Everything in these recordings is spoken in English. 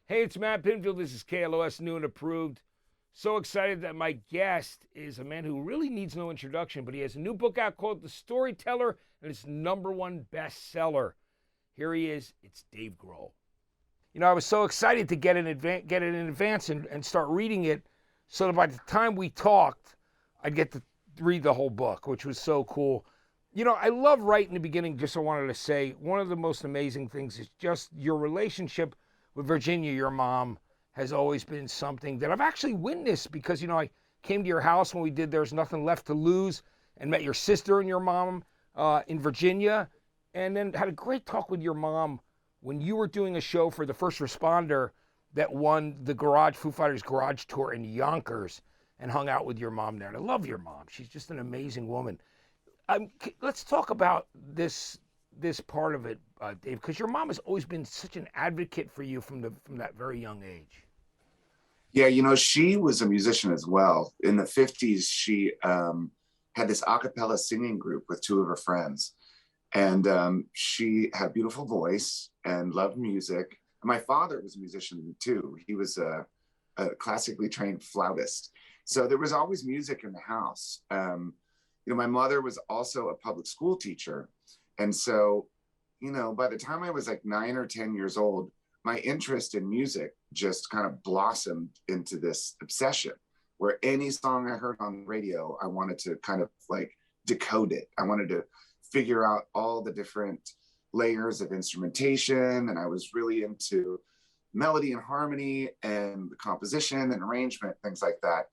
Hey, it's Matt Pinfield. This is KLOS New and Approved. So excited that my guest is a man who really needs no introduction, but he has a new book out called The Storyteller, and it's #1 bestseller. Here he is. It's Dave Grohl. I was so excited to get it in advance and start reading it, so that by the time we talked, I'd get to read the whole book, which was so cool. I love right in the beginning. Just I wanted to say one of the most amazing things is just your relationship with Virginia, your mom, has always been something that I've actually witnessed because, I came to your house when we did There's Nothing Left to Lose and met your sister and your mom in Virginia, and then had a great talk with your mom when you were doing a show for the first responder that won the Foo Fighters garage tour in Yonkers, and hung out with your mom there. And I love your mom. She's just an amazing woman. Let's talk about this part of it, Dave, because your mom has always been such an advocate for you from that very young age. Yeah, she was a musician as well. In the 50s, she had this a cappella singing group with two of her friends. And she had a beautiful voice and loved music. And my father was a musician too. He was a classically trained flautist. So there was always music in the house. My mother was also a public school teacher. And so, by the time I was like 9 or 10 years old, my interest in music just kind of blossomed into this obsession where any song I heard on the radio, I wanted to kind of like decode it. I wanted to figure out all the different layers of instrumentation. And I was really into melody and harmony and the composition and arrangement, things like that.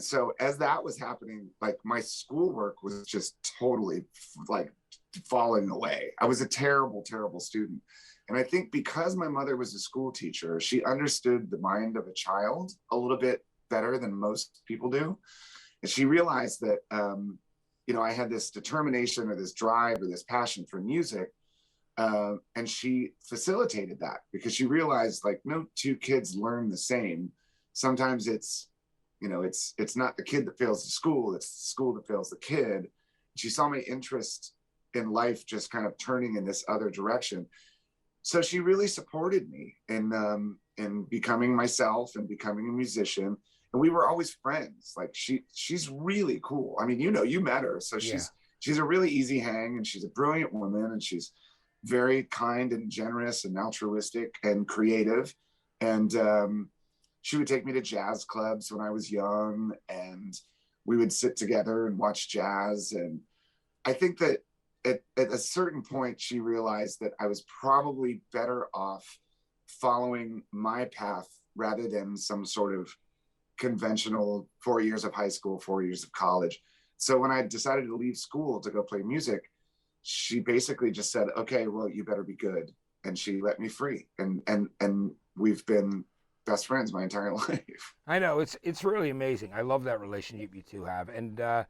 So as that was happening, like my schoolwork was just totally like falling away. I was a terrible, terrible student. And I think because my mother was a school teacher, she understood the mind of a child a little bit better than most people do. And she realized that, I had this determination or this drive or this passion for music. And she facilitated that because she realized like no two kids learn the same. Sometimes it's not the kid that fails the school, it's the school that fails the kid. She saw my interest in life just kind of turning in this other direction. So she really supported me in becoming myself and becoming a musician. And we were always friends. Like she's really cool. I mean, you met her. So Yeah. she's a really easy hang, and she's a brilliant woman, and she's very kind and generous and altruistic and creative. And she would take me to jazz clubs when I was young, and we would sit together and watch jazz. And I think that at a certain point, she realized that I was probably better off following my path rather than some sort of conventional 4 years of high school, 4 years of college. So when I decided to leave school to go play music, she basically just said, okay, well, you better be good. And she let me free. And we've been best friends my entire life. I know it's really amazing. I love that relationship you two have, and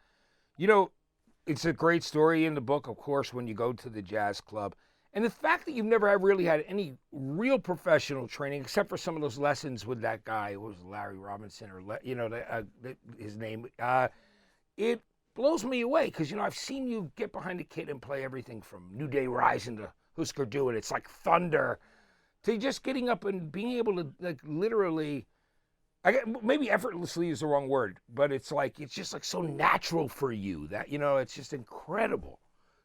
it's a great story in the book, of course, when you go to the jazz club, and the fact that you've never really had any real professional training except for some of those lessons with that guy who was Larry Robinson or his name. It blows me away because I've seen you get behind a kit and play everything from New Day Rising to Husker Du, and it's like thunder, to just getting up and being able to like literally, maybe effortlessly is the wrong word, but it's just like so natural for you that it's just incredible.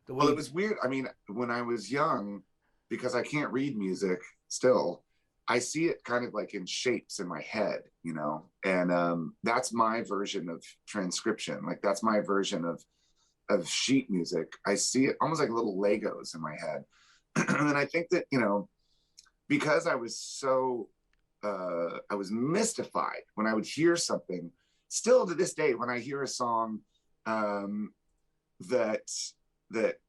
The way Well, it was weird. I mean, when I was young, because I can't read music still, I see it kind of like in shapes in my head, and that's my version of transcription. Like that's my version of sheet music. I see it almost like little Legos in my head. And I think that, because I was so I was mystified when I would hear something. Still to this day, when I hear a song that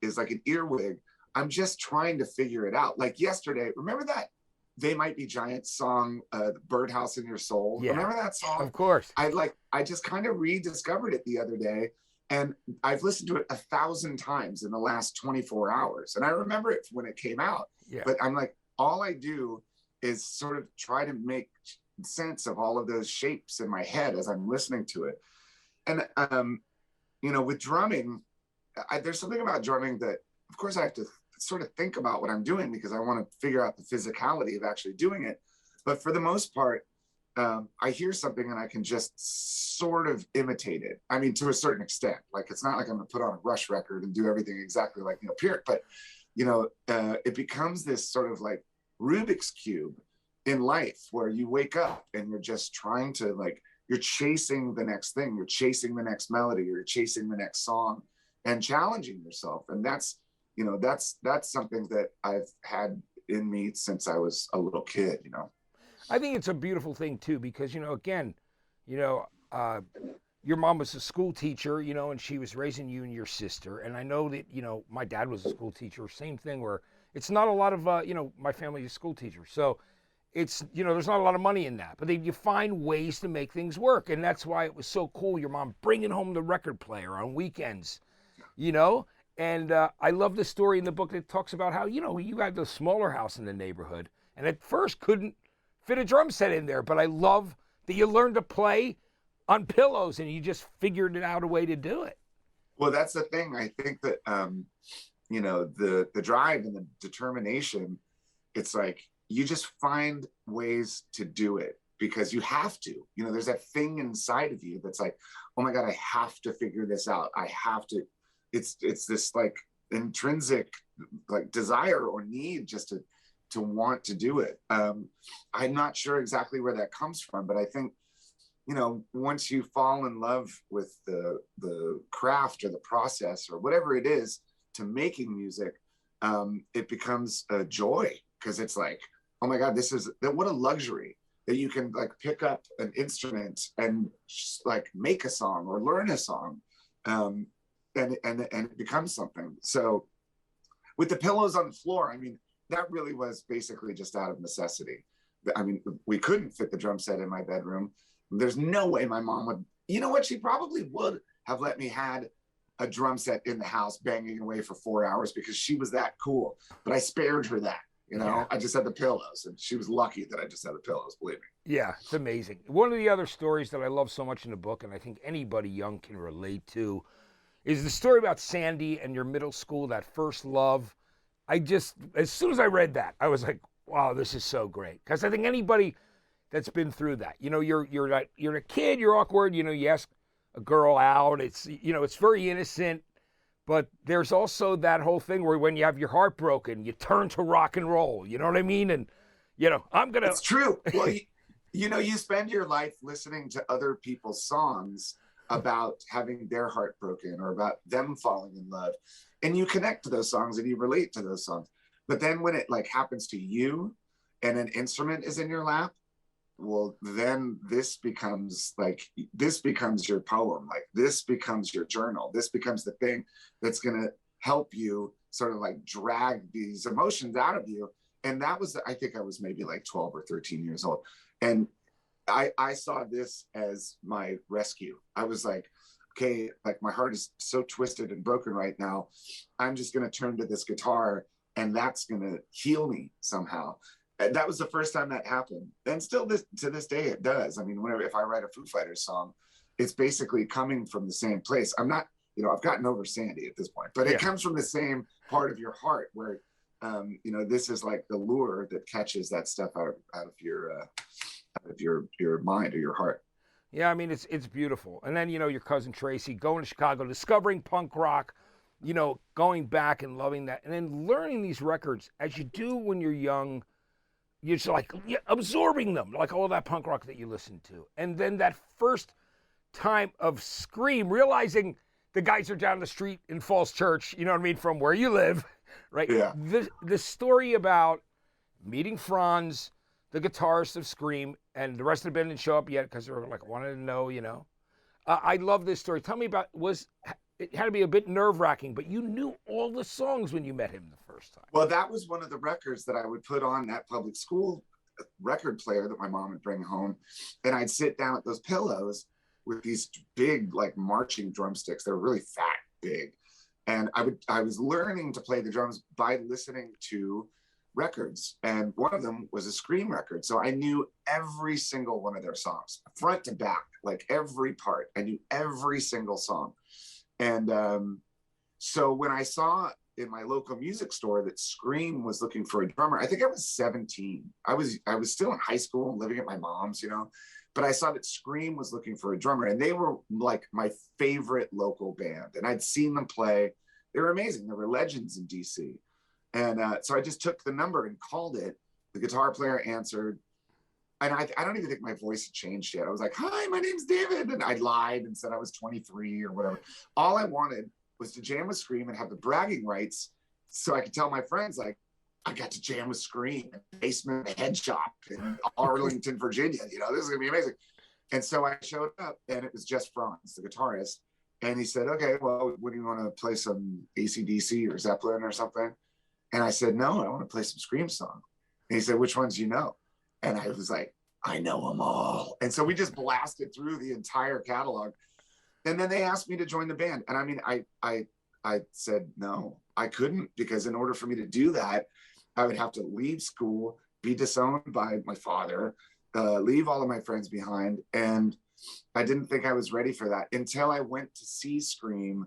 is like an earwig, I'm just trying to figure it out. Like yesterday, remember that They Might Be Giants song, Birdhouse in Your Soul? Yeah, remember that song? of course. I just kind of rediscovered it the other day, and I've listened to it 1,000 times in the last 24 hours. And I remember it when it came out. Yeah. But I'm like, all I do is sort of try to make sense of all of those shapes in my head as I'm listening to it. And, with drumming, there's something about drumming that, of course, I have to sort of think about what I'm doing because I want to figure out the physicality of actually doing it. But for the most part, I hear something and I can just sort of imitate it. I mean, to a certain extent. Like, it's not like I'm going to put on a Rush record and do everything exactly like Neil Peart, but it becomes this sort of like Rubik's Cube in life, where you wake up and you're just trying to, like, you're chasing the next thing, you're chasing the next melody, you're chasing the next song, and challenging yourself. And that's something that I've had in me since I was a little kid. I think it's a beautiful thing too, because again, your mom was a school teacher, and she was raising you and your sister. And I know that my dad was a school teacher. Same thing, where it's not a lot of my family is school teachers, so it's there's not a lot of money in that. But you find ways to make things work, and that's why it was so cool. Your mom bringing home the record player on weekends, And I love the story in the book that talks about how you had the smaller house in the neighborhood, and at first couldn't fit a drum set in there. But I love that you learned to play on pillows and you just figured out a way to do it. Well, that's the thing. I think that, the drive and the determination, it's like, you just find ways to do it because you have to, there's that thing inside of you that's like, oh my God, I have to figure this out. I have to, it's this like intrinsic like desire or need just to want to do it. I'm not sure exactly where that comes from, but I think, once you fall in love with the craft or the process or whatever it is to making music, it becomes a joy, because it's like, oh my God, what a luxury that you can like pick up an instrument and just, like, make a song or learn a song, and it becomes something. So with the pillows on the floor, I mean, that really was basically just out of necessity. I mean, we couldn't fit the drum set in my bedroom. There's no way my mom would, she probably would have let me had a drum set in the house banging away for 4 hours, because she was that cool. But I spared her that, Yeah. I just had the pillows, and she was lucky that I just had the pillows, believe me. Yeah, it's amazing. One of the other stories that I love so much in the book, and I think anybody young can relate to, is the story about Sandy and your middle school, that first love. As soon as I read that, I was like, wow, this is so great. Because I think anybody that's been through that, you're a kid, you're awkward, you ask a girl out, it's very innocent, but there's also that whole thing where when you have your heart broken, you turn to rock and roll, you know what I mean? And It's true. Well, you spend your life listening to other people's songs about having their heart broken or about them falling in love, and you connect to those songs and you relate to those songs. But then when it like happens to you and an instrument is in your lap, well, then this becomes your poem. Like, this becomes your journal. This becomes the thing that's going to help you sort of like drag these emotions out of you. And I think I was maybe like 12 or 13 years old. And I saw this as my rescue. I was like, okay, like, my heart is so twisted and broken right now. I'm just going to turn to this guitar, and that's going to heal me somehow. And that was the first time that happened. And still to this day, it does. I mean, if I write a Foo Fighters song, it's basically coming from the same place. I'm not, I've gotten over Sandy at this point, but it comes from the same part of your heart where, this is like the lure that catches that stuff out of your mind or your heart. Yeah, I mean, it's beautiful. And then, your cousin Tracy going to Chicago, discovering punk rock, going back and loving that, and then learning these records as you do when you're young. You're just like absorbing them, like all that punk rock that you listen to. And then that first time of Scream, realizing the guys are down the street in Falls Church, you know what I mean, from where you live, right? Yeah. The story about meeting Franz, the guitarist of Scream, and the rest of the band didn't show up yet because they were like, wanted to know, I love this story. Tell me about, it had to be a bit nerve-wracking, but you knew all the songs when you met him the first time. Well, that was one of the records that I would put on that public school record player that my mom would bring home. And I'd sit down at those pillows with these big, like, marching drumsticks. They were really fat, big. And I was learning to play the drums by listening to records. And one of them was a Scream record. So I knew every single one of their songs, front to back, like every part. I knew every single song. And so when I saw in my local music store that Scream was looking for a drummer. I think I was 17. I was still in high school, living at my mom's, you know, but I saw that Scream was looking for a drummer, and they were like my favorite local band. And I'd seen them play. They were amazing. They were legends in DC. And so I just took the number and called it. The guitar player answered. And I don't even think my voice had changed yet. I was like, "Hi, my name's David." And I lied and said I was 23 or whatever. All I wanted was to jam with Scream and have the bragging rights so I could tell my friends, like, I got to jam with Scream in the basement of the head shop in Arlington, Virginia. You know, this is going to be amazing. And so I showed up, and it was just Franz, the guitarist. And he said, "Okay, well, what do you want to play, some AC/DC or Zeppelin or something?" And I said, "No, I want to play some Scream song." And he said, "Which ones do you know?" And I was like, "I know them all." And so we just blasted through the entire catalog. And then they asked me to join the band. And I mean, I said, no, I couldn't, because in order for me to do that, I would have to leave school, be disowned by my father, leave all of my friends behind. And I didn't think I was ready for that until I went to see Scream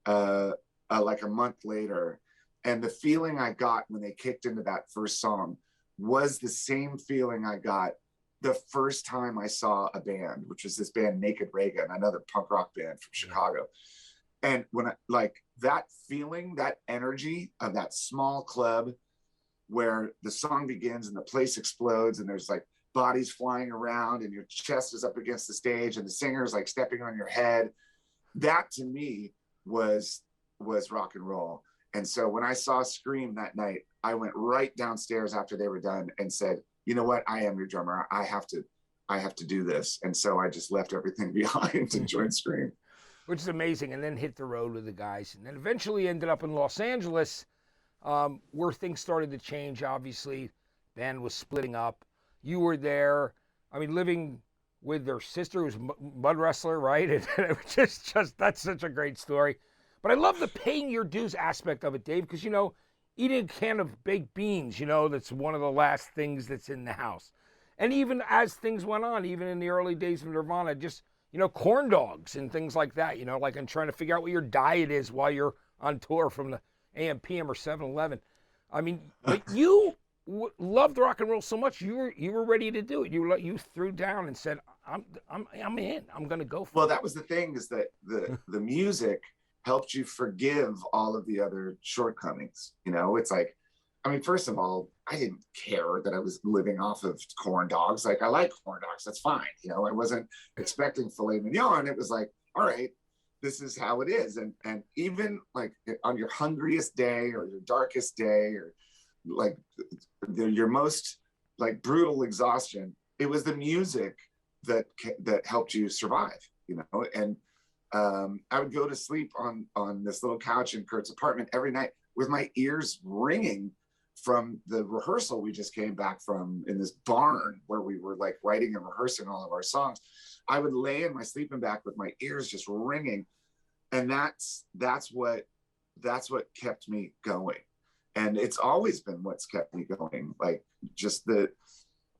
like a month later. And the feeling I got when they kicked into that first song was the same feeling I got the first time I saw a band, which was this band Naked Reagan, another punk rock band from Chicago. And when I, like, that feeling, that energy of that small club where the song begins and the place explodes and there's like bodies flying around and your chest is up against the stage and the singer's like stepping on your head, that to me was rock and roll. And so when I saw Scream that night, I went right downstairs after they were done and said, "You know what? I am your drummer. I have to do this." And so I just left everything behind and joined Scream. Which is amazing, and then hit the road with the guys. And then eventually ended up in Los Angeles, where things started to change, obviously. Band was splitting up. You were there, I mean, living with their sister, who's mud wrestler, right? And it was just that's such a great story. But I love the paying your dues aspect of it, Dave, because, you know, eating a can of baked beans, you know, that's one of the last things that's in the house. And even as things went on, even in the early days of Nirvana, just, you know, corn dogs and things like that, you know, like, and trying to figure out what your diet is while you're on tour from the AM, PM, or 7-Eleven. I mean, but you loved rock and roll so much, you were ready to do it. You threw down and said, I'm in. I'm going to go for it. Well, that was the thing, is that the music helped you forgive all of the other shortcomings. You know, it's like, I mean, first of all, I didn't care that I was living off of corn dogs. Like, I like corn dogs, that's fine. You know, I wasn't expecting filet mignon. It was like, all right, this is how it is. And even like on your hungriest day or your darkest day, or like your most like brutal exhaustion, it was the music that helped you survive, you know. And I would go to sleep on this little couch in Kurt's apartment every night with my ears ringing from the rehearsal we just came back from in this barn where we were like writing and rehearsing all of our songs. I would lay in my sleeping bag with my ears just ringing. And that's what kept me going. And it's always been what's kept me going. Like, just the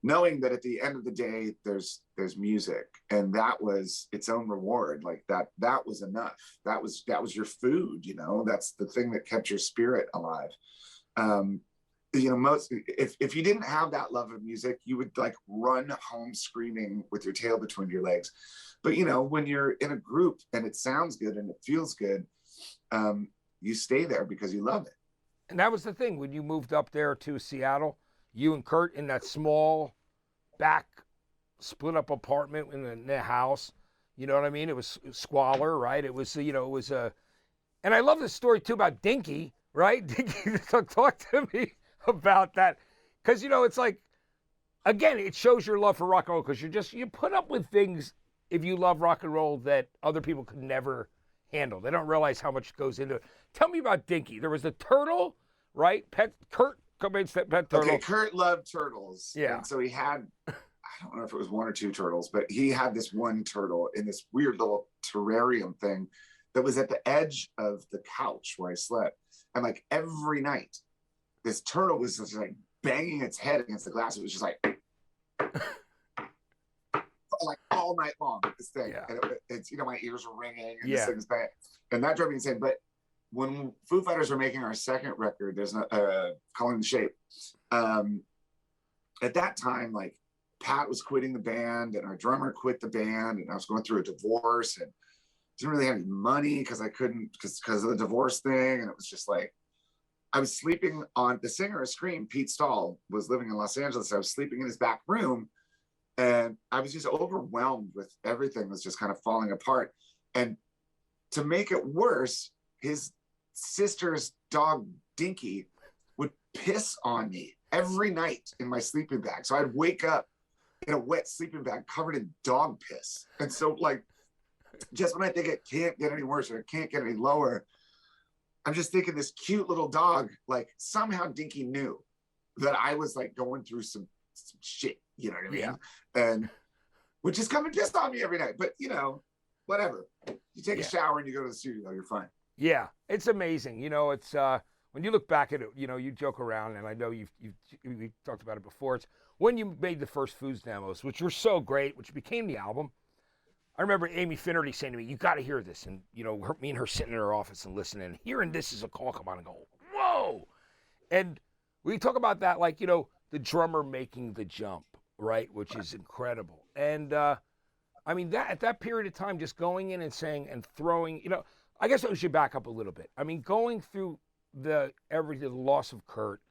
knowing that at the end of the day, there's music, and that was its own reward. Like that was enough. That was your food, you know. That's the thing that kept your spirit alive. You know, if you didn't have that love of music, you would like run home screaming with your tail between your legs. But you know, when you're in a group and it sounds good and it feels good, you stay there because you love it. And that was the thing when you moved up there to Seattle. You and Kurt in that small back split up apartment in the house. You know what I mean? It was squalor, right? It was, you know, it was a, and I love this story too about Dinky, right? Dinky, talk to me about that. Because, you know, it's like, again, it shows your love for rock and roll, because you put up with things if you love rock and roll that other people could never handle. They don't realize how much goes into it. Tell me about Dinky. There was a turtle, right? Kurt Cobain's pet turtle. Okay, Kurt loved turtles. Yeah. And so he had, I don't know if it was one or two turtles, but he had this one turtle in this weird little terrarium thing that was at the edge of the couch where I slept. And like every night, this turtle was just like banging its head against the glass. It was just like all night long, this thing. Yeah. And it's, you know, my ears were ringing and Yeah. this thing is bad. And that drove me insane. But when Foo Fighters were making our second record, there's Calling the Shape. At that time, like Pat was quitting the band and our drummer quit the band, and I was going through a divorce and didn't really have any money because I couldn't, because of the divorce thing. And it was just like, I was sleeping on the singer of Scream, Pete Stahl, was living in Los Angeles. I was sleeping in his back room and I was just overwhelmed with everything was just kind of falling apart. And to make it worse, his sister's dog, Dinky, would piss on me every night in my sleeping bag. So I'd wake up in a wet sleeping bag covered in dog piss. And so like, just when I think it can't get any worse or it can't get any lower, I'm just thinking this cute little dog, like somehow Dinky knew that I was like going through some shit, you know what I mean? Yeah. And would just come and piss on me every night. But you know, whatever. You take a shower and you go to the studio, you're fine. Yeah, it's amazing. You know, it's when you look back at it, you know, you joke around, and I know we've talked about it before. It's when you made the first Foos demos, which were so great, which became the album. I remember Amy Finnerty saying to me, "You got to hear this," and you know, me and her sitting in her office and listening, and hearing this is a call come on and go, "Whoa!" And we talk about that, like, you know, the drummer making the jump, right, which is incredible. And I mean, that at that period of time, just going in and saying and throwing, you know, I guess we should back up a little bit. I mean, going through the loss of Kurt.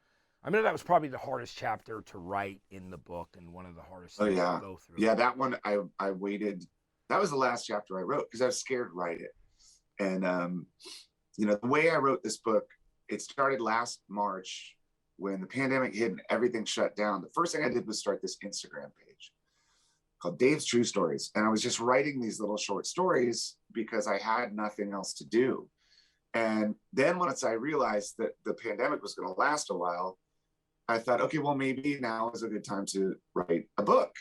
I mean, that was probably the hardest chapter to write in the book, and one of the hardest things to go through. Yeah, that one I waited. That was the last chapter I wrote because I was scared to write it. And you know, the way I wrote this book, it started last March when the pandemic hit and everything shut down. The first thing I did was start this Instagram page called Dave's True Stories. And I was just writing these little short stories because I had nothing else to do. And then once I realized that the pandemic was going to last a while, I thought, okay, well, maybe now is a good time to write a book.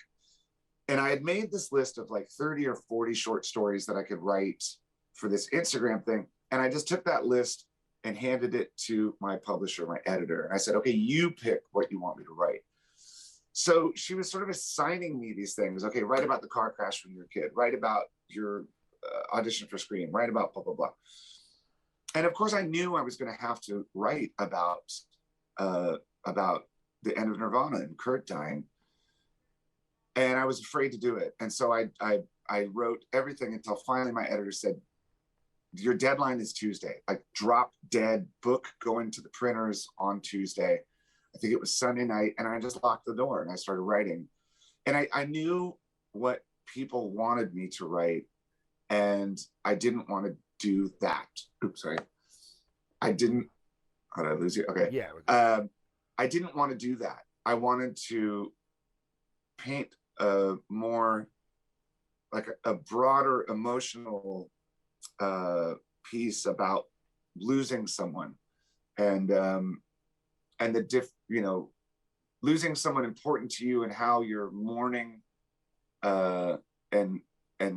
And I had made this list of like 30 or 40 short stories that I could write for this Instagram thing. And I just took that list and handed it to my publisher, my editor. And I said, okay, you pick what you want me to write. So she was sort of assigning me these things. Okay, write about the car crash when you were a kid, write about your audition for Scream, write about blah, blah, blah. And of course I knew I was going to have to write about the end of Nirvana and Kurt dying. And I was afraid to do it. And so I wrote everything until finally my editor said, your deadline is Tuesday. Like, drop dead, book going to the printers on Tuesday. I think it was Sunday night. And I just locked the door and I started writing. And I knew what people wanted me to write. And I didn't want to do that. Oops, sorry. How did I lose you? Okay. Yeah. I didn't want to do that. I wanted to paint a more like a broader emotional piece about losing someone and losing someone important to you and how your mourning and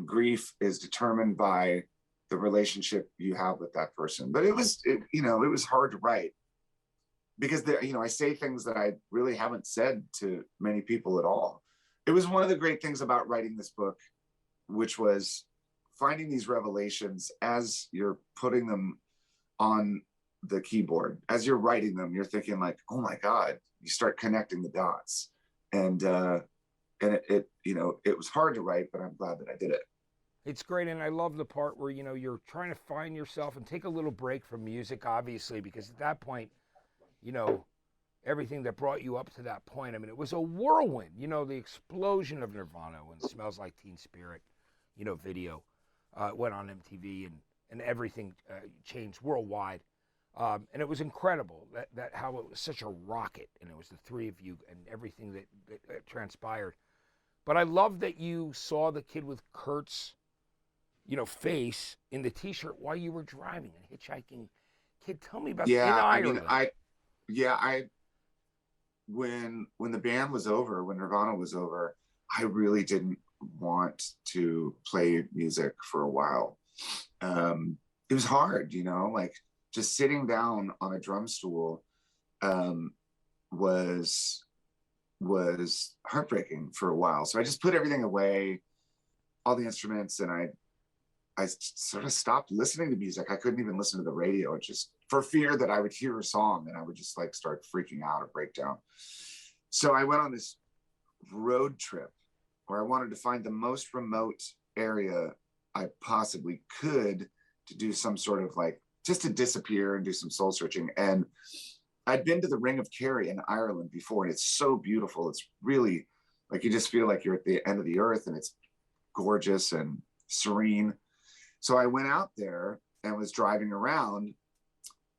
grief is determined by the relationship you have with that person. But it was hard to write because I say things that I really haven't said to many people at all. It was one of the great things about writing this book, which was finding these revelations as you're putting them on the keyboard. As you're writing them, you're thinking like, oh my God, you start connecting the dots. And it was hard to write, but I'm glad that I did it. It's great, and I love the part where, you know, you're trying to find yourself and take a little break from music, obviously, because at that point, you know, everything that brought you up to that point, I mean, it was a whirlwind, you know, the explosion of Nirvana when Smells Like Teen Spirit, you know, video went on MTV and everything changed worldwide. And it was incredible that how it was such a rocket, and it was the three of you and everything that transpired. But I love that you saw the kid with Kurt's, you know, face in the T-shirt while you were driving and hitchhiking. Kid, tell me about in Ireland. When the band was over, when Nirvana was over, I really didn't want to play music for a while. It was hard, you know, like just sitting down on a drum stool was heartbreaking for a while. So I just put everything away, all the instruments, and I sort of stopped listening to music. I couldn't even listen to the radio, just for fear that I would hear a song and I would just like start freaking out or break down. So I went on this road trip where I wanted to find the most remote area I possibly could to do some sort of like, just to disappear and do some soul searching. And I'd been to the Ring of Kerry in Ireland before, and it's so beautiful. It's really like, you just feel like you're at the end of the earth, and it's gorgeous and serene. So I went out there and was driving around,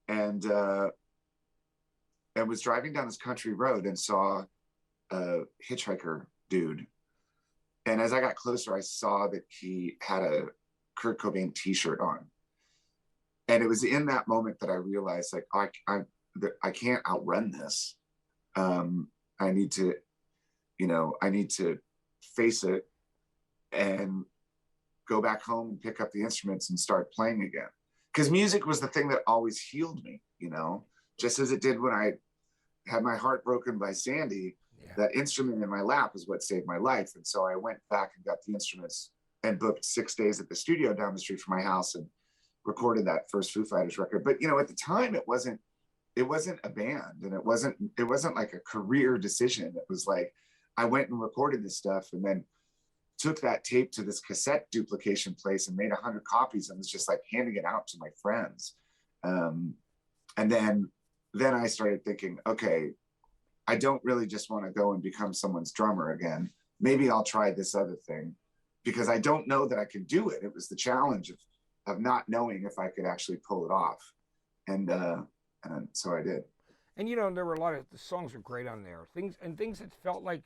and was driving down this country road and saw a hitchhiker dude. And as I got closer, I saw that he had a Kurt Cobain t-shirt on. And it was in that moment that I realized, like, I can't outrun this. I need to, I need to face it and go back home and pick up the instruments and start playing again. Because music was the thing that always healed me, just as it did when I had my heart broken by Sandy. Yeah. That instrument in my lap is what saved my life. And so I went back and got the instruments and booked 6 days at the studio down the street from my house and recorded that first Foo Fighters record. But at the time it wasn't a band, and it wasn't like a career decision. It was like I went and recorded this stuff and then took that tape to this cassette duplication place and made 100 copies and was just like handing it out to my friends. And then I started thinking, okay, I don't really just want to go and become someone's drummer again. Maybe I'll try this other thing, because I don't know that I can do it. It was the challenge of not knowing if I could actually pull it off. And so I did. And there were a lot of the songs were great on there. Things that felt like,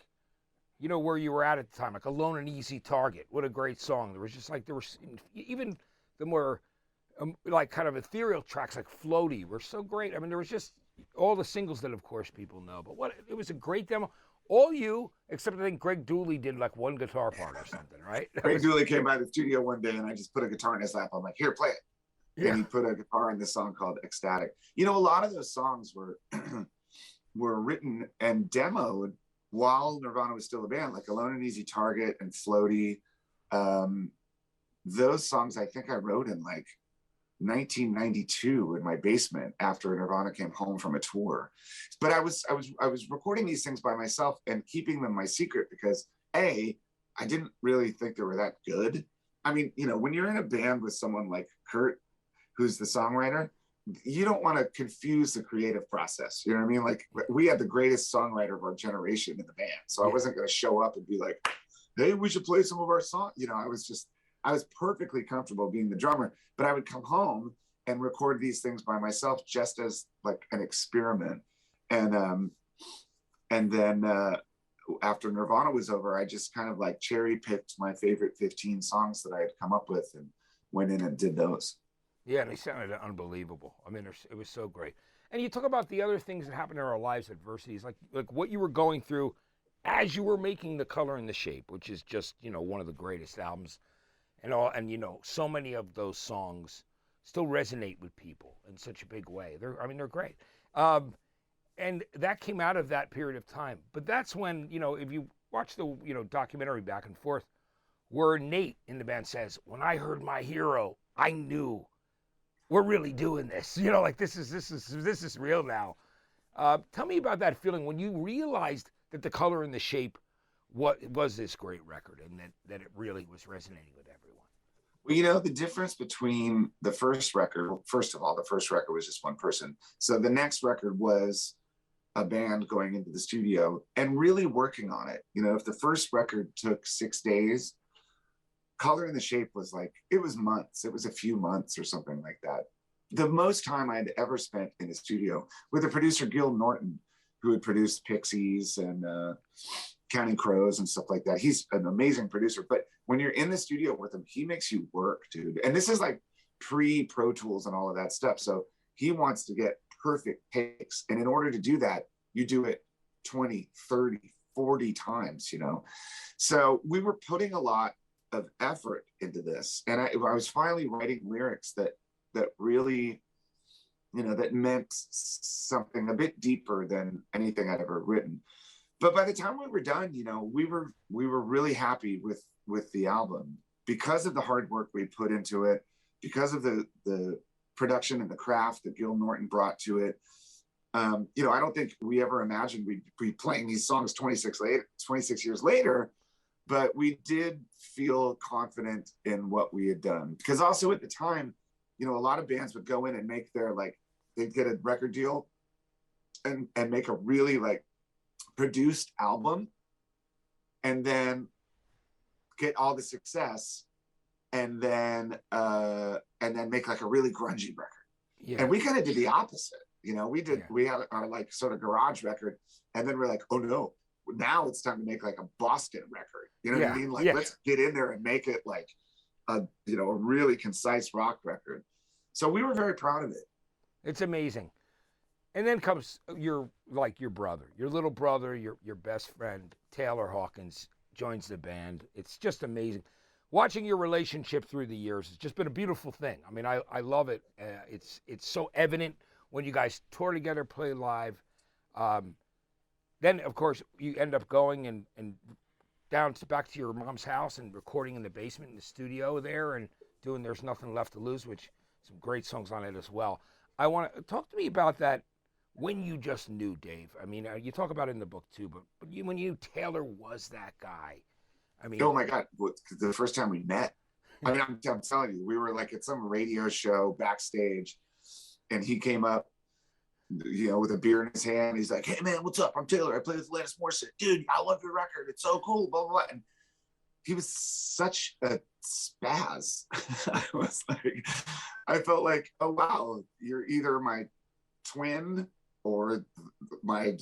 where you were at the time, like Alone and Easy Target. What a great song. There was just like, there was even the more like kind of ethereal tracks like Floaty were so great. I mean, there was just all the singles that of course people know, but it was a great demo. All you, except I think Greg Dooley did like one guitar part or something, right? Greg Dooley came by the studio one day and I just put a guitar in his lap. I'm like, here, play it. Yeah. And he put a guitar in this song called Ecstatic. A lot of those songs were were written and demoed while Nirvana was still a band, like Alone and Easy Target and Floaty. Those songs I think I wrote in like 1992 in my basement after Nirvana came home from a tour. But I was recording these things by myself and keeping them my secret because I didn't really think they were that good. I mean, when you're in a band with someone like Curt, who's the songwriter, you don't want to confuse the creative process. You know what I mean? Like, we had the greatest songwriter of our generation in the band. So I wasn't going to show up and be like, hey, we should play some of our songs. I was perfectly comfortable being the drummer, but I would come home and record these things by myself just as like an experiment. And then after Nirvana was over, I just kind of like cherry picked my favorite 15 songs that I had come up with and went in and did those. Yeah, and they sounded unbelievable. I mean, it was so great. And you talk about the other things that happened in our lives, adversities, like what you were going through as you were making The Color and the Shape, which is just, one of the greatest albums. And so many of those songs still resonate with people in such a big way. They're great. And that came out of that period of time. But that's when, if you watch the, documentary Back and Forth, where Nate in the band says, when I heard My Hero, I knew we're really doing this. Like this is real now. Tell me about that feeling when you realized that The Color and the Shape was this great record and that it really was resonating with everyone. Well, the difference between the first record, first of all, the first record was just one person. So the next record was a band going into the studio and really working on it. If the first record took 6 days, Color and the Shape was like, it was months. It was a few months or something like that. The most time I'd ever spent in the studio with the producer, Gil Norton, who had produced Pixies and Counting Crows and stuff like that. He's an amazing producer, but when you're in the studio with him, he makes you work, dude. And this is like pre-Pro Tools and all of that stuff. So he wants to get perfect takes. And in order to do that, you do it 20, 30, 40 times, So we were putting a lot of effort into this. And I was finally writing lyrics that really, that meant something a bit deeper than anything I'd ever written. But by the time we were done, we were really happy with the album. because of the hard work we put into it, because of the production and the craft that Gil Norton brought to it. You know, I don't think we ever imagined we'd be playing these songs 26 years later, but we did feel confident in what we had done. Because also at the time, you know, a lot of bands would go in and make their, like, they'd get a record deal and make a really like produced album, and then get all the success, and then make like a really grungy record. Yeah. And we kind of did the opposite. You know, we Yeah. had our like sort of garage record, and then we're like, oh no, now it's time to make like a Boston record. You know what I mean? Like, let's get in there and make it like a, you know, a really concise rock record. So we were very proud of it. It's amazing. And then comes your brother, your little brother, your best friend, Taylor Hawkins, joins the band. It's just amazing. Watching your relationship through the years has just been a beautiful thing. I mean, I love it. It's so evident when you guys tour together, play live. Then, of course, you end up going and back to your mom's house and recording in the basement in the studio there and doing There's Nothing Left to Lose, which some great songs on it as well. I want to talk to me about that. When you just knew, Dave. I mean, you talk about it in the book too, but when you Taylor was that guy. I mean, oh my God, the first time we met, I mean, I'm telling you, we were like at some radio show backstage, and he came up, you know, with a beer in his hand. He's like, "Hey man, what's up? I'm Taylor. I play with Alanis Morissette. Dude, I love your record. It's so cool." Blah blah blah. And he was such a spaz. I felt like, oh wow, you're either my twin or my,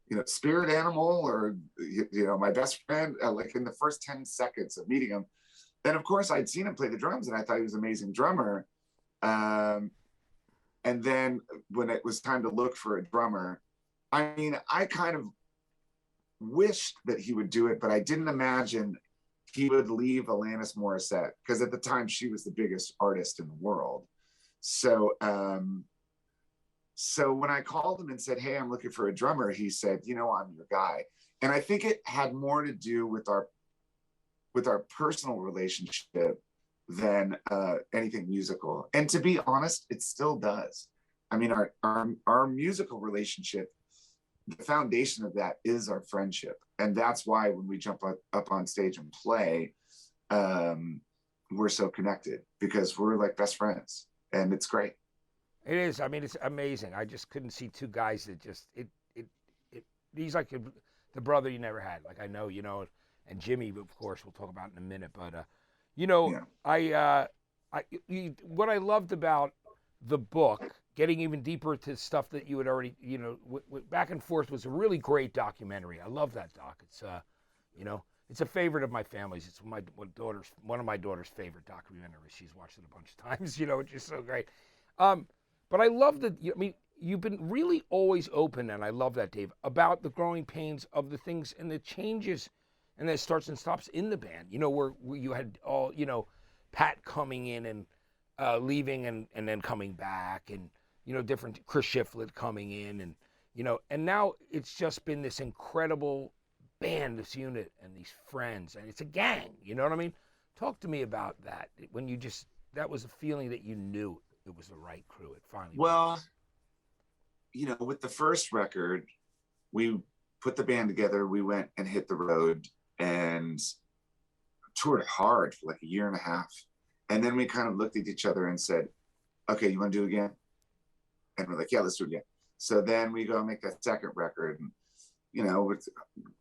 you know, spirit animal, or, you know, my best friend. Like in the first 10 seconds of meeting him, and of course I'd seen him play the drums, and I thought he was an amazing drummer. And then when it was time to look for a drummer, I mean, I kind of wished that he would do it, but I didn't imagine he would leave Alanis Morissette, because at the time she was the biggest artist in the world. So so when I called him and said, "Hey, I'm looking for a drummer," he said, "You know, I'm your guy." And I think it had more to do with our personal relationship than anything musical. And to be honest, it still does. I mean, our musical relationship, the foundation of that is our friendship. And that's why when we jump up on stage and play, we're so connected, because we're like best friends, and it's great. it is. I mean, it's amazing. I just couldn't see two guys that just he's like the brother you never had. Like, I know, you know, and Jimmy, of course, we'll talk about in a minute. But you know, Yeah. what I loved about the book, getting even deeper to stuff that you had already, you know, back and forth, was a really great documentary. I love that doc. It's you know, it's a favorite of my family's. It's one of my daughter's favorite documentaries. She's watched it a bunch of times. You know, it's just so great. But I love that. I mean, you've been really always open, and I love that, Dave, about the growing pains of the things and the changes and the starts and stops in the band. You know, where you had all, you know, Pat coming in and leaving and then coming back, and, you know, different Chris Shiflett coming in, and, you know, and now it's just been this incredible band, this unit, and these friends, and it's a gang. You know what I mean? Talk to me about that. When you just, that was a feeling that you knew it was the right crew. It finally Well, was. you know, with the first record, we put the band together. We went and hit the road and toured hard for like a year and a half. And then we kind of looked at each other and said, "Okay, you want to do it again?" And we're like, "Yeah, let's do it again." So then we go and make that second record, and, you know,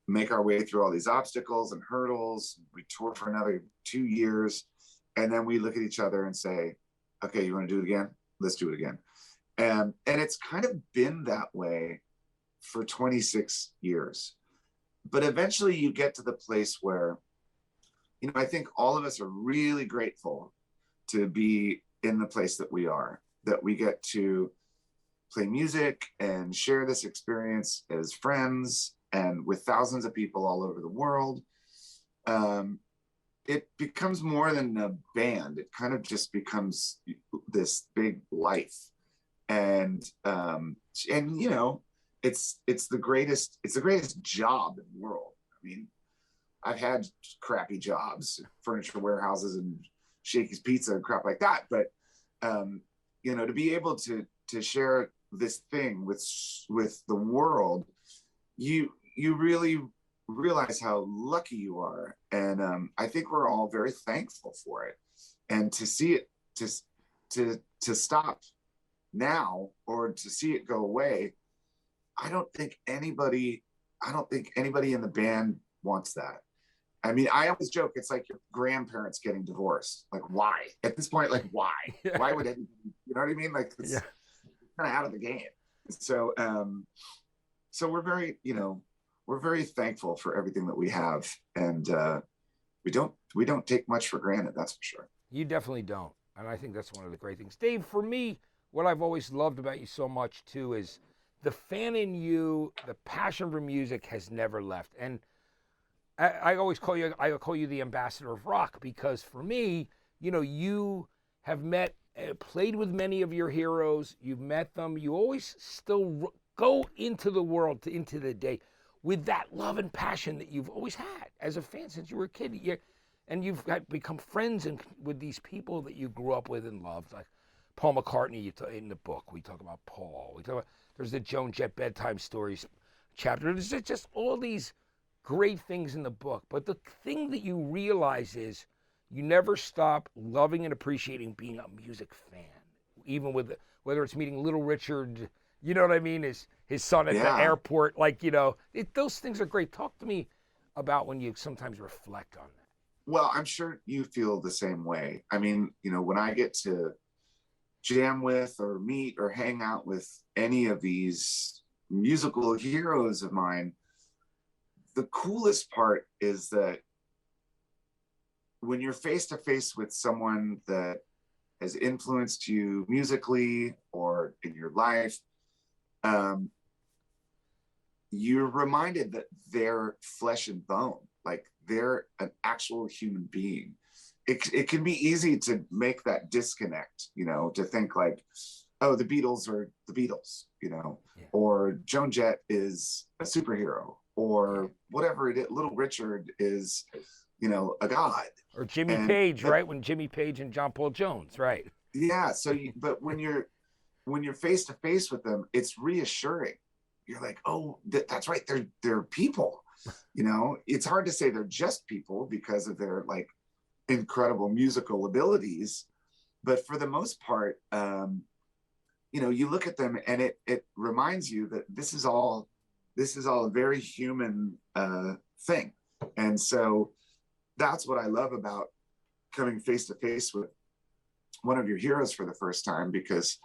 make our way through all these obstacles and hurdles. We toured for another 2 years. And then we look at each other and say, "Okay, you want to do it again? Let's do it again." And it's kind of been that way for 26 years. But eventually you get to the place where, you know, I think all of us are really grateful to be in the place that we are, that we get to play music and share this experience as friends and with thousands of people all over the world. It becomes more than a band. It kind of just becomes this big life. And you know, it's the greatest job in the world. I mean, I've had crappy jobs, furniture warehouses and Shakey's Pizza and crap like that. But you know, to be able to share this thing with the world, you really realize how lucky you are, and I think we're all very thankful for it. And to see it to stop now, or to see it go away, I don't think anybody in the band wants that. I mean, I always joke, it's like your grandparents getting divorced. Like, why? At this point, like, why? Yeah. Why would anybody, you know what I mean? Like, it's Yeah. kind of out of the game. So, so we're very, you know, we're very thankful for everything that we have, and we don't take much for granted. That's for sure. You definitely don't. And I think that's one of the great things. Dave, for me, what I've always loved about you so much too is the fan in you, the passion for music has never left. And I always call you the ambassador of rock, because for me, you know, you have played with many of your heroes. You've met them. You always still go into the world, into the day, with that love and passion that you've always had as a fan since you were a kid. And you've become friends with these people that you grew up with and loved, like Paul McCartney. In the book, we talk about Paul. There's the Joan Jett bedtime stories chapter. There's just all these great things in the book. But the thing that you realize is you never stop loving and appreciating being a music fan, even with whether it's meeting Little Richard, you know what I mean, his son at the airport. Like, you know, those things are great. Talk to me about when you sometimes reflect on that. Well, I'm sure you feel the same way. I mean, you know, when I get to jam with or meet or hang out with any of these musical heroes of mine, the coolest part is that when you're face to face with someone that has influenced you musically or in your life, you're reminded that they're flesh and bone, like they're an actual human being. It can be easy to make that disconnect, you know, to think like, oh, the Beatles are the Beatles, you know, or Joan Jett is a superhero, or whatever it is, Little Richard is, you know, a god. Or Jimmy Page, right? When Jimmy Page and John Paul Jones, right? Yeah. So, but when you're face to face with them, it's reassuring. You're like, oh, that's right. They're people. You know, it's hard to say they're just people because of their like incredible musical abilities, but for the most part, you know, you look at them and it reminds you that this is all a very human thing. And so that's what I love about coming face to face with one of your heroes for the first time, because,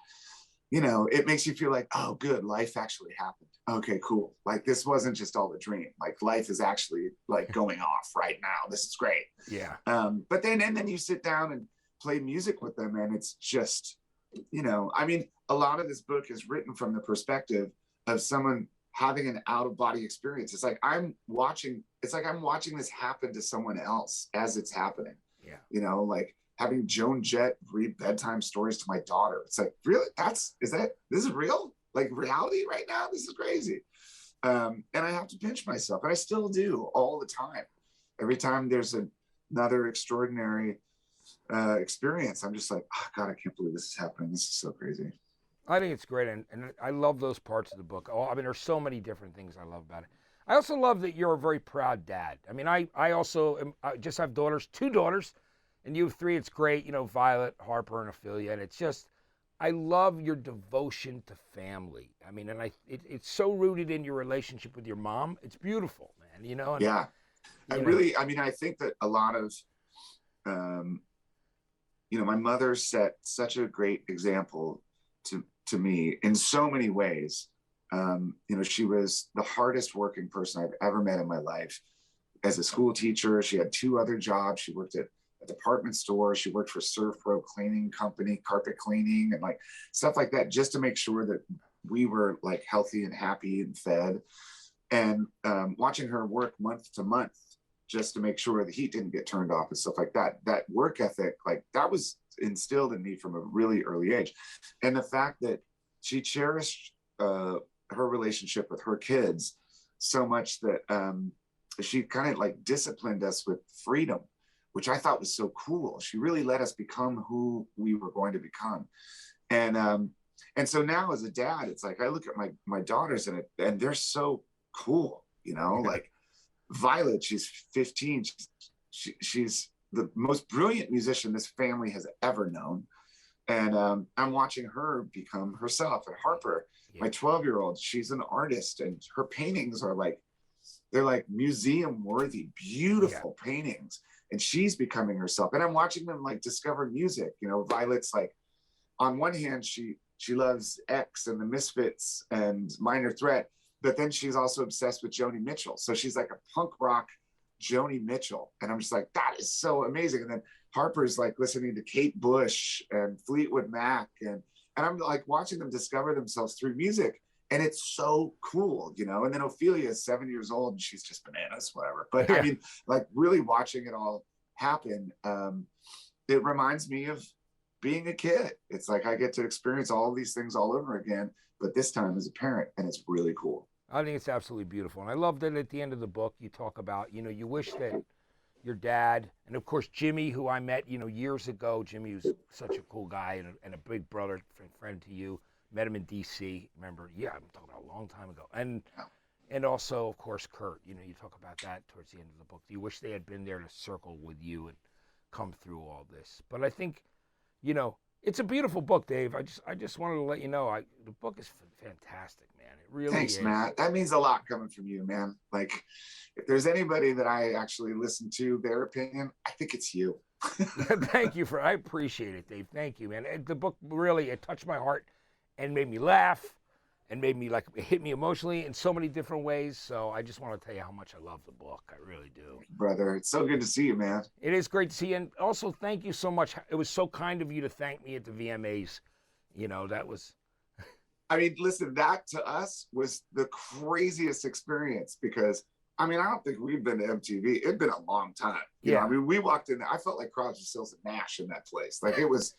you know, it makes you feel like, oh, good, life actually happened. Okay, cool. Like, this wasn't just all a dream. Like, life is actually like going off right now. This is great. Yeah. But then you sit down and play music with them, and it's just, you know, I mean, a lot of this book is written from the perspective of someone having an out-of-body experience. It's like I'm watching this happen to someone else as it's happening. Yeah. You know, like having Joan Jett read bedtime stories to my daughter. It's like, really? This is real? Like reality right now? This is crazy. And I have to pinch myself, and I still do all the time. Every time there's another extraordinary experience, I'm just like, oh, God, I can't believe this is happening. This is so crazy. I think it's great, and I love those parts of the book. Oh, I mean, there's so many different things I love about it. I also love that you're a very proud dad. I mean, I also I just have daughters, 2 daughters, and you have 3. It's great, you know, Violet, Harper, and Ophelia, and it's just, I love your devotion to family. I mean, and it's so rooted in your relationship with your mom. It's beautiful, man, you know? And, yeah. I mean, I think that a lot of, you know, my mother set such a great example to me in so many ways. You know, she was the hardest working person I've ever met in my life. As a school teacher, she had 2 other jobs. She worked at a department store. She worked for Surf Pro cleaning company, carpet cleaning, and like stuff like that, just to make sure that we were like healthy and happy and fed. And watching her work month to month just to make sure the heat didn't get turned off and stuff like that. That work ethic, like that was instilled in me from a really early age. And the fact that she cherished her relationship with her kids so much that she kind of like disciplined us with freedom, which I thought was so cool. She really let us become who we were going to become. And so now as a dad, it's like I look at my daughters and they're so cool, like Violet, she's 15. She's the most brilliant musician this family has ever known. And I'm watching her become herself. And Harper, my 12-year-old, she's an artist, and her paintings are like, they're like museum worthy, beautiful paintings. And she's becoming herself. And I'm watching them like discover music. Violet's like, on one hand, she loves X and the Misfits and Minor Threat, but then she's also obsessed with Joni Mitchell. So she's like a punk rock Joni Mitchell. And I'm just like, that is so amazing. And then Harper's like listening to Kate Bush and Fleetwood Mac. And I'm like watching them discover themselves through music. And it's so cool, And then Ophelia is 7 years old and she's just bananas, whatever. But I mean, like really watching it all happen, it reminds me of being a kid. It's like I get to experience all these things all over again, but this time as a parent, and it's really cool. I think it's absolutely beautiful. And I love that at the end of the book, you talk about, you wish that your dad, and of course, Jimmy, who I met, years ago. Jimmy was such a cool guy and a big brother, friend to you. Met him in D.C. Remember? Yeah, I'm talking about a long time ago. And also, of course, Curt. You talk about that towards the end of the book. You wish they had been there to circle with you and come through all this. But I think, it's a beautiful book, Dave. I just wanted to let you know, the book is fantastic, man. It really Thanks, is. Matt. That means a lot coming from you, man. Like, if there's anybody that I actually listen to their opinion, I think it's you. Thank you I appreciate it, Dave. Thank you, man. The book really, it touched my heart and made me laugh and made me it hit me emotionally in so many different ways. So I just want to tell you how much I love the book. I really do. Brother, it's so good to see you, man. It is great to see you. And also, thank you so much. It was so kind of you to thank me at the VMAs. That was... I mean, listen, that to us was the craziest experience because, I mean, I don't think we've been to MTV. It'd been a long time. You know, I mean, we walked in there. I felt like Crosby, Stills, and Nash in that place. Like it was,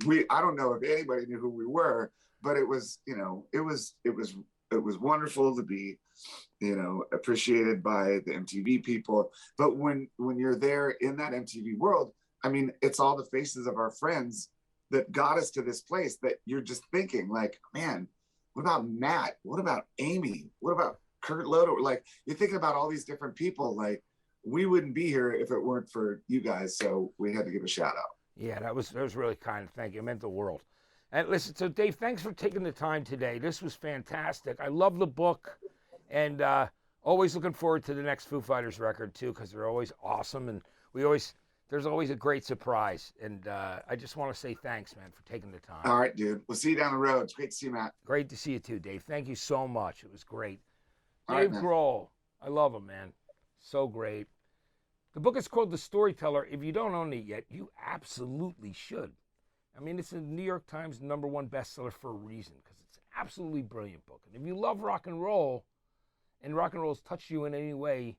I don't know if anybody knew who we were, but it was, it was wonderful to be, appreciated by the MTV people. But when you're there in that MTV world, I mean, it's all the faces of our friends that got us to this place that you're just thinking like, man, what about Matt? What about Amy? What about Kurt Loder? Like you're thinking about all these different people. Like we wouldn't be here if it weren't for you guys. So we had to give a shout out. Yeah, that was really kind. Thank you. It meant the world. And listen, so Dave, thanks for taking the time today. This was fantastic. I love the book, and always looking forward to the next Foo Fighters record too, because they're always awesome, and there's always a great surprise. And I just want to say thanks, man, for taking the time. All right, dude. We'll see you down the road. It's great to see you, Matt. Great to see you too, Dave. Thank you so much. It was great. All Dave right, Grohl, I love him, man. So great. The book is called The Storyteller. If you don't own it yet, you absolutely should. I mean, it's a New York Times #1 bestseller for a reason, because it's an absolutely brilliant book. And if you love rock and roll has touched you in any way,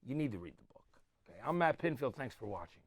you need to read the book. Okay, I'm Matt Pinfield. Thanks for watching.